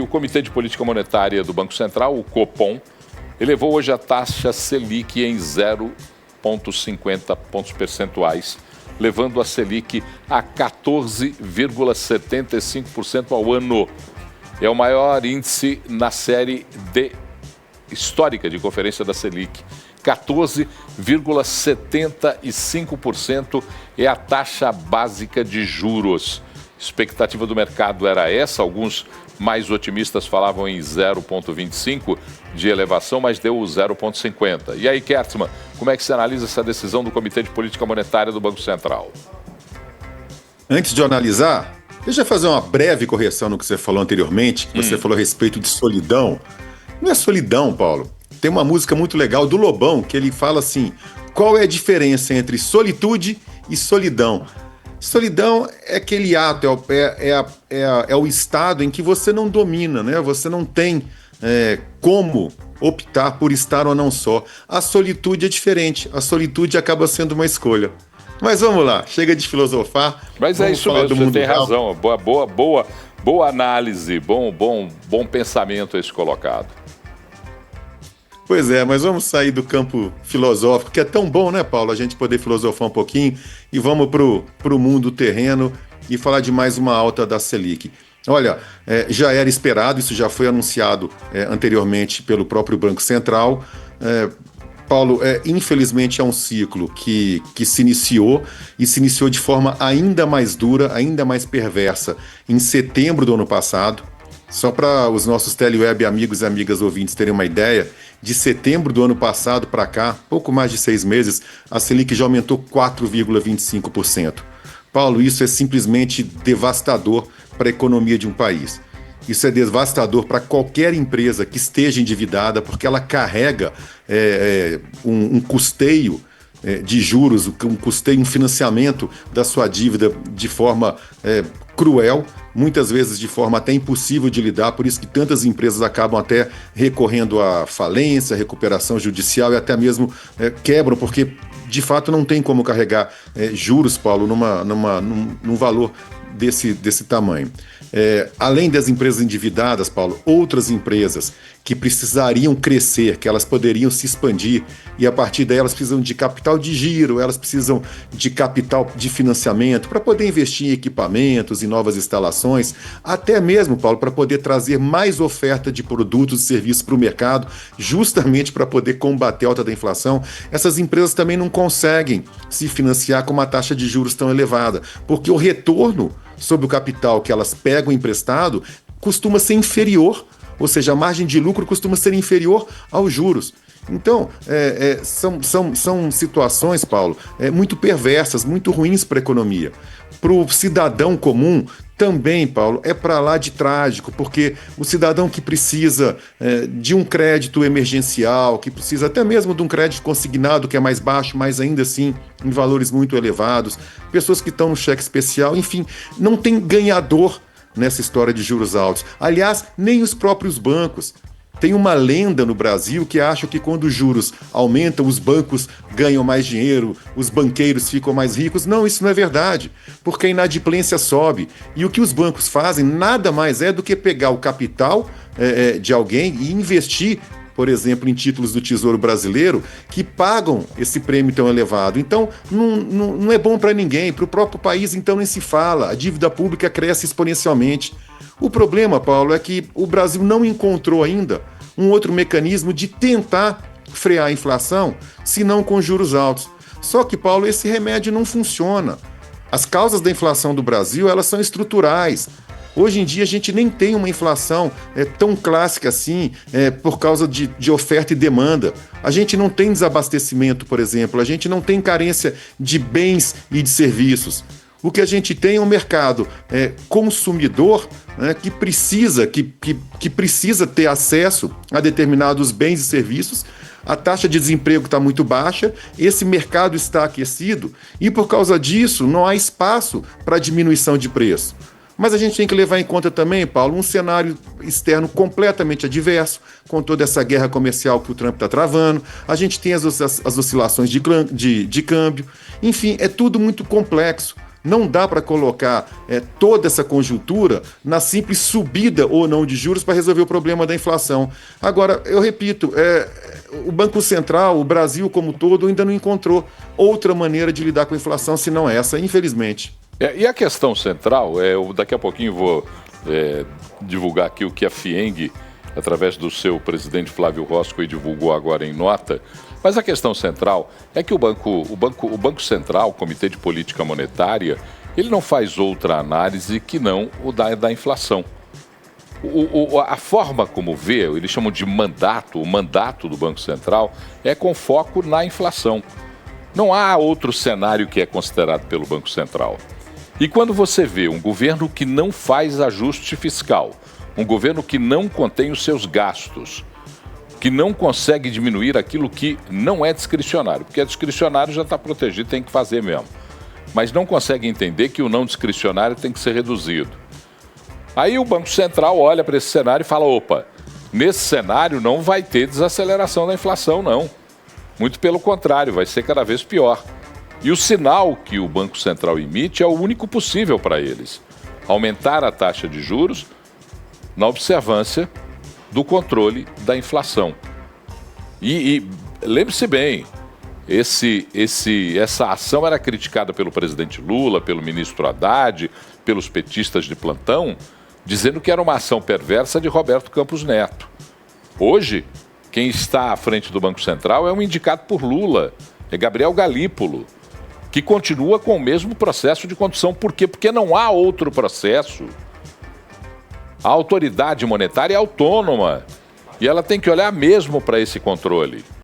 O Comitê de Política Monetária do Banco Central, o Copom, elevou hoje a taxa Selic em 0,50 pontos percentuais, levando a Selic a 14,75% ao ano. É o maior índice na série D histórica de conferência da Selic. 14,75% é a taxa básica de juros. Expectativa do mercado era essa, alguns mais otimistas falavam em 0,25 de elevação, mas deu 0,50. E aí, Kertzmann, como é que você analisa essa decisão do Comitê de Política Monetária do Banco Central? Antes de eu analisar, deixa eu fazer uma breve correção no que você falou anteriormente, que você falou a respeito de solidão. Não é solidão, Paulo. Tem uma música muito legal do Lobão, que ele fala assim, qual é a diferença entre solitude e solidão? Solidão é aquele ato, é o estado em que você não domina, né? Você não tem como optar por estar ou não só. A solitude é diferente, a solitude acaba sendo uma escolha. Mas vamos lá, chega de filosofar. Mas é isso mesmo, você tem razão. Boa análise, bom pensamento esse colocado. Pois é, mas vamos sair do campo filosófico, que é tão bom, né, Paulo, a gente poder filosofar um pouquinho, e vamos pro mundo terreno e falar de mais uma alta da Selic. Olha, já era esperado, isso já foi anunciado anteriormente pelo próprio Banco Central. Paulo, infelizmente é um ciclo que se iniciou e se iniciou de forma ainda mais dura, ainda mais perversa em setembro do ano passado. Só para os nossos teleweb amigos e amigas ouvintes terem uma ideia, de setembro do ano passado para cá, pouco mais de 6 meses, a Selic já aumentou 4,25%. Paulo, isso é simplesmente devastador para a economia de um país. Isso é devastador para qualquer empresa que esteja endividada, porque ela carrega um custeio de juros, um custeio, um financiamento da sua dívida de forma cruel, muitas vezes de forma até impossível de lidar, por isso que tantas empresas acabam até recorrendo à falência, recuperação judicial e até mesmo quebram, porque de fato não tem como carregar juros, Paulo, num valor desse tamanho. Além das empresas endividadas, Paulo, outras empresas que precisariam crescer, que elas poderiam se expandir e a partir daí elas precisam de capital de giro, elas precisam de capital de financiamento para poder investir em equipamentos, em novas instalações, até mesmo, Paulo, para poder trazer mais oferta de produtos e serviços para o mercado, justamente para poder combater a alta da inflação. Essas empresas também não conseguem se financiar com uma taxa de juros tão elevada, porque o retorno sobre o capital que elas pegam emprestado costuma ser inferior, ou seja, a margem de lucro costuma ser inferior aos juros. Então, são situações, Paulo, muito perversas, muito ruins para a economia. Para o cidadão comum, também, Paulo, é para lá de trágico, porque o cidadão que precisa de um crédito emergencial, que precisa até mesmo de um crédito consignado que é mais baixo, mas ainda assim em valores muito elevados, pessoas que estão no cheque especial, enfim, não tem ganhador nessa história de juros altos. Aliás, nem os próprios bancos. Tem uma lenda no Brasil que acha que quando os juros aumentam, os bancos ganham mais dinheiro, os banqueiros ficam mais ricos. Não, isso não é verdade, porque a inadimplência sobe. E o que os bancos fazem nada mais é do que pegar o capital de alguém e investir, por exemplo, em títulos do Tesouro Brasileiro, que pagam esse prêmio tão elevado. Então, não é bom para ninguém. Para o próprio país, então, nem se fala. A dívida pública cresce exponencialmente. O problema, Paulo, é que o Brasil não encontrou ainda um outro mecanismo de tentar frear a inflação, senão com juros altos. Só que, Paulo, esse remédio não funciona. As causas da inflação do Brasil, elas são estruturais. Hoje em dia a gente nem tem uma inflação tão clássica assim por causa de oferta e demanda. A gente não tem desabastecimento, por exemplo, a gente não tem carência de bens e de serviços. O que a gente tem é um mercado consumidor que precisa ter acesso a determinados bens e serviços. A taxa de desemprego está muito baixa, esse mercado está aquecido e por causa disso não há espaço para diminuição de preço. Mas a gente tem que levar em conta também, Paulo, um cenário externo completamente adverso, com toda essa guerra comercial que o Trump está travando. A gente tem as oscilações de câmbio. Enfim, é tudo muito complexo. Não dá para colocar toda essa conjuntura na simples subida ou não de juros para resolver o problema da inflação. Agora, eu repito, o Banco Central, o Brasil como todo, ainda não encontrou outra maneira de lidar com a inflação senão essa, infelizmente. E a questão central, daqui a pouquinho vou divulgar aqui o que a FIENG, através do seu presidente Flávio Rosco, divulgou agora em nota. Mas a questão central é que o Banco Central, o Comitê de Política Monetária, ele não faz outra análise que não o da inflação. A forma como vê, eles chamam de mandato, o mandato do Banco Central é com foco na inflação. Não há outro cenário que é considerado pelo Banco Central. E quando você vê um governo que não faz ajuste fiscal, um governo que não contém os seus gastos, que não consegue diminuir aquilo que não é discricionário, porque discricionário já está protegido, tem que fazer mesmo. Mas não consegue entender que o não discricionário tem que ser reduzido. Aí o Banco Central olha para esse cenário e fala, opa, nesse cenário não vai ter desaceleração da inflação, não. Muito pelo contrário, vai ser cada vez pior. E o sinal que o Banco Central emite é o único possível para eles. Aumentar a taxa de juros na observância do controle da inflação. E lembre-se bem, essa ação era criticada pelo presidente Lula, pelo ministro Haddad, pelos petistas de plantão, dizendo que era uma ação perversa de Roberto Campos Neto. Hoje, quem está à frente do Banco Central é um indicado por Lula, é Gabriel Galípolo, que continua com o mesmo processo de condução. Por quê? Porque não há outro processo. A autoridade monetária é autônoma e ela tem que olhar mesmo para esse controle.